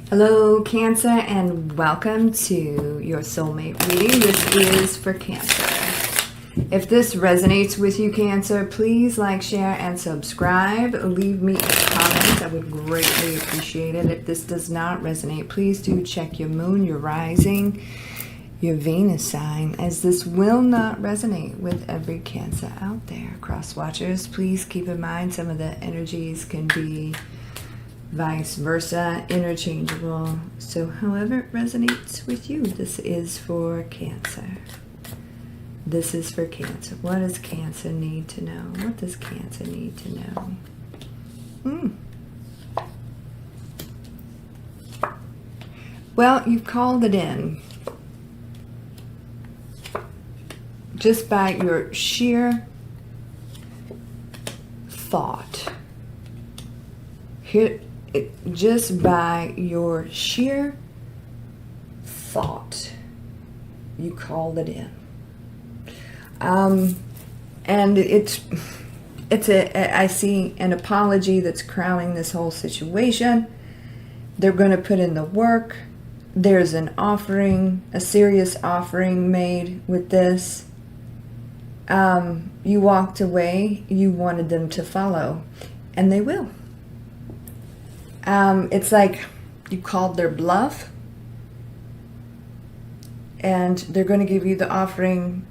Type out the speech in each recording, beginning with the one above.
Hello, Cancer, and welcome to your soulmate reading. This is for Cancer. If this resonates with you, Cancer, please like, share, and subscribe. Leave me a comment. I would greatly appreciate it. If this does not resonate, please do check your moon, your rising, your Venus sign, as this will not resonate with every Cancer out there. Cross watchers, please keep in mind some of the energies can be vice versa, interchangeable. So however it resonates with you, this is for Cancer. This is for Cancer. What does Cancer need to know? What does Cancer need to know? Well, you've called it in just by your sheer thought. Just by your sheer thought, you called it in. And I see an apology that's crowning this whole situation. They're going to put in the work. There's an offering, a serious offering made with this. You walked away. You wanted them to follow, and they will. It's like you called their bluff, and they're going to give you the offering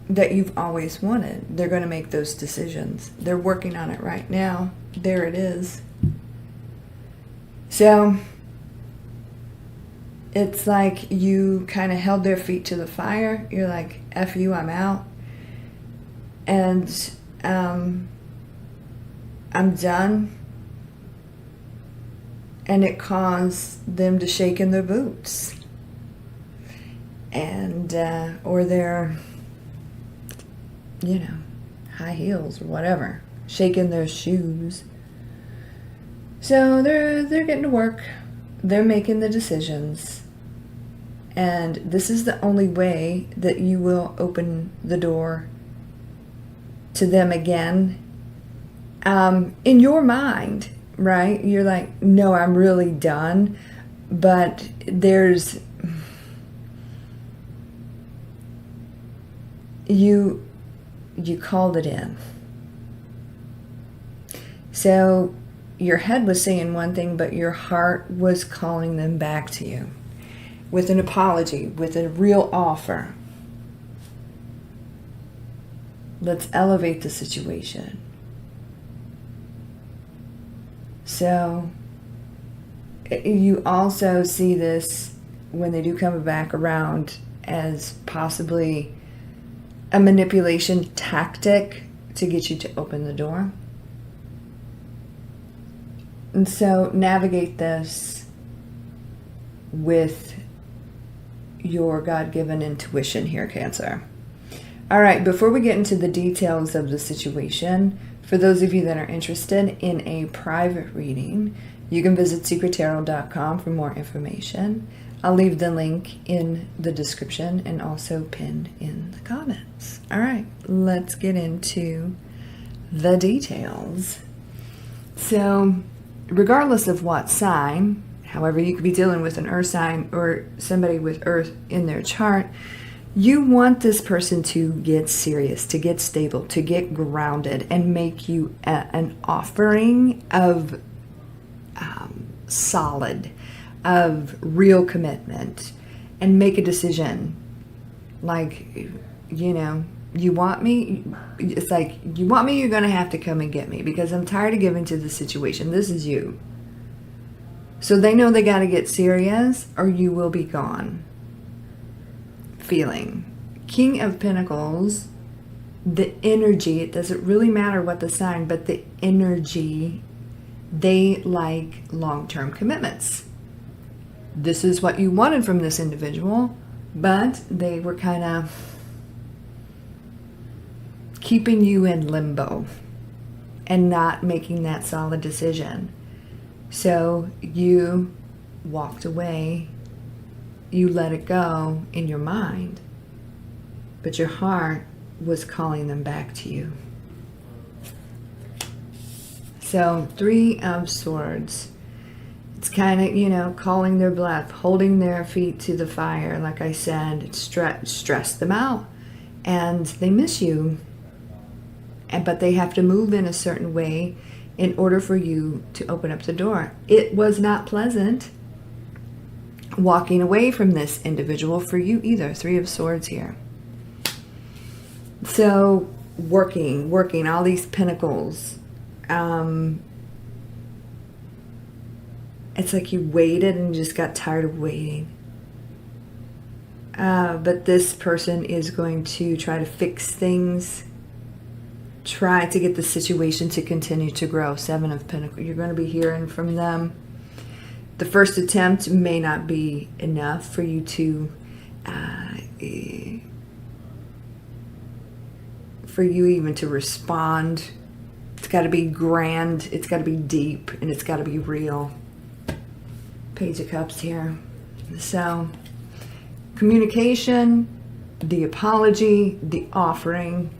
that you've always wanted. They're going to make those decisions. They're working on it right now. There it is. So it's like you kind of held their feet to the fire. You're like, F you, I'm out. And I'm done. And it caused them to shake in their boots. And, or their, high heels or whatever. Shaking their shoes. So they're getting to work. They're making the decisions. And this is the only way that you will open the door to them again. In your mind, right? You're like, no, I'm really done. But there's, you called it in. So your head was saying one thing, but your heart was calling them back to you with an apology, with a real offer. Let's elevate the situation. So you also see this when they do come back around as possibly a manipulation tactic to get you to open the door. And so navigate this with your God-given intuition here, Cancer. All right, before we get into the details of the situation, for those of you that are interested in a private reading, you can visit secrettarot.com for more information. I'll leave the link in the description and also pinned in the comments. All right, let's get into the details. So, regardless of what sign, however, you could be dealing with an earth sign or somebody with earth in their chart, you want this person to get serious, to get stable, to get grounded, and make you an offering of solid, of real commitment, and make a decision. Like, you want me? It's like, you want me, you're going to have to come and get me, because I'm tired of giving to the situation. This is you. So they know they got to get serious or you will be gone. Feeling. King of Pentacles, the energy, it doesn't really matter what the sign, but the energy, they like long-term commitments. This is what you wanted from this individual, but they were kind of keeping you in limbo and not making that solid decision. So you walked away. You let it go in your mind, but your heart was calling them back to you. So 3 of Swords. It's kind of, you know, calling their bluff, holding their feet to the fire. Like I said, stress them out, and they miss you. But they have to move in a certain way in order for you to open up the door. It was not pleasant walking away from this individual for you either. 3 of Swords here. So working all these pentacles. It's like you waited and just got tired of waiting. But this person is going to try to fix things. Try to get the situation to continue to grow. 7 of Pentacles. You're going to be hearing from them. The first attempt may not be enough for you to for you even to respond. It's got to be grand, it's got to be deep, and it's got to be real. Page of Cups here. So communication, the apology, the offering.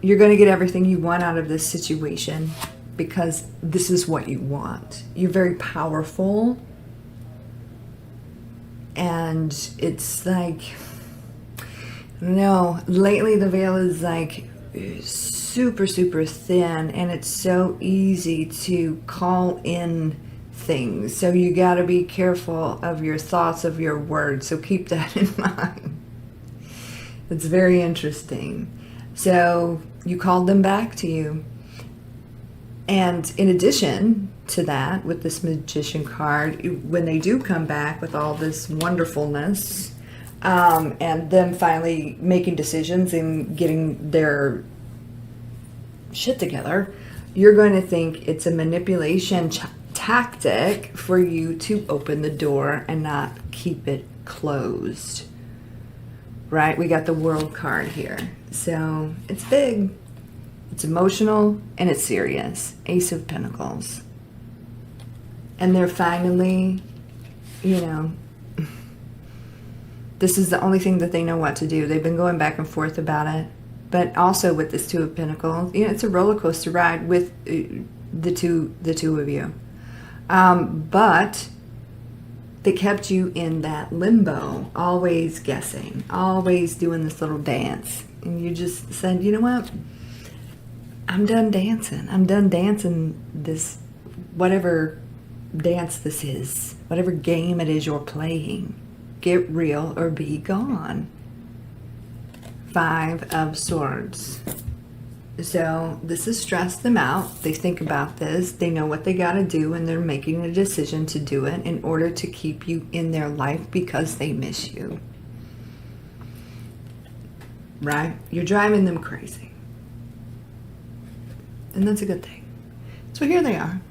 You're going to get everything you want out of this situation because this is what you want. You're very powerful. And it's like, I don't know, lately the veil is like super, super thin, and it's so easy to call in things. So you got to be careful of your thoughts, of your words. So keep that in mind. It's very interesting. So you called them back to you. And in addition to that, with this Magician card, when they do come back with all this wonderfulness, and them finally making decisions and getting their shit together, you're going to think it's a manipulation tactic for you to open the door and not keep it closed. Right? We got the World card here. So it's big. It's emotional and it's serious. Ace of Pentacles. And they're finally, you know, this is the only thing that they know what to do. They've been going back and forth about it. But also with this 2 of Pentacles, you know, it's a roller coaster ride with the two of you. But they kept you in that limbo, always guessing, always doing this little dance. And you just said, you know what? I'm done dancing. I'm done dancing this, whatever dance this is, whatever game it is you're playing. Get real or be gone. 5 of Swords. So this has stressed them out. They think about this. They know what they got to do, and they're making a decision to do it in order to keep you in their life because they miss you. Right? You're driving them crazy. And that's a good thing. So here they are.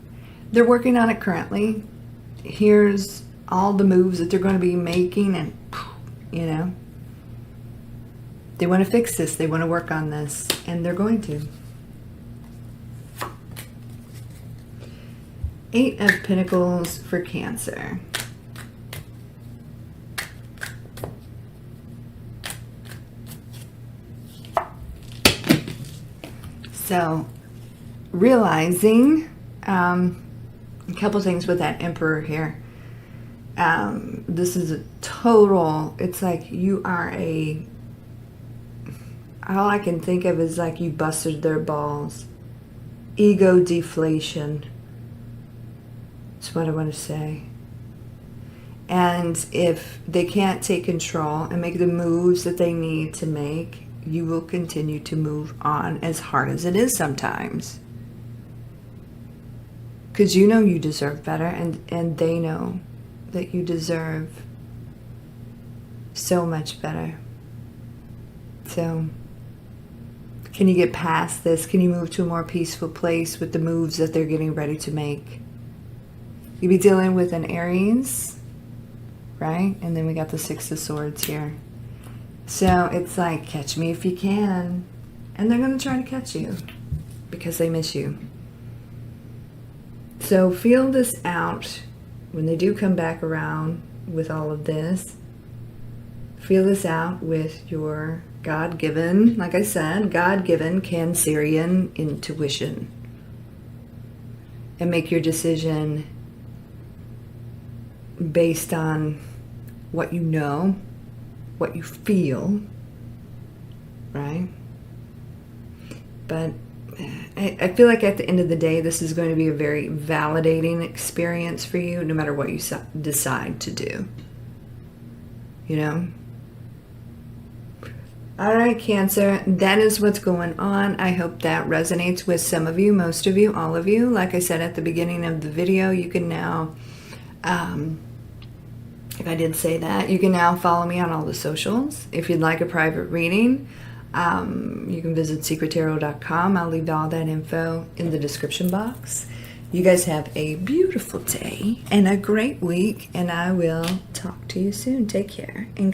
They're working on it currently. Here's all the moves that they're going to be making, and, you know, they want to fix this. They want to work on this, and they're going to. 8 of Pentacles for Cancer. So, realizing a couple things with that Emperor here. This is a total, it's like you are all I can think of is like you busted their balls. Ego deflation. That's what I want to say. And if they can't take control and make the moves that they need to make, you will continue to move on, as hard as it is sometimes. Because you know you deserve better, and they know that you deserve so much better. So, can you get past this? Can you move to a more peaceful place with the moves that they're getting ready to make? You'll be dealing with an Aries, right? And then we got the 6 of Swords here. So it's like, catch me if you can. And they're going to try to catch you because they miss you. So feel this out when they do come back around with all of this. Feel this out with your God-given, like I said, God-given Cancerian intuition. And make your decision based on what you know, what you feel, right? But I feel like at the end of the day, this is going to be a very validating experience for you, no matter what you decide to do. You know? All right, Cancer, that is what's going on. I hope that resonates with some of you, most of you, all of you. Like I said at the beginning of the video, you can now, if I did say that, you can now follow me on all the socials. If you'd like a private reading, you can visit secrettarot.com. I'll leave all that info in the description box. You guys have a beautiful day and a great week, and I will talk to you soon. Take care. And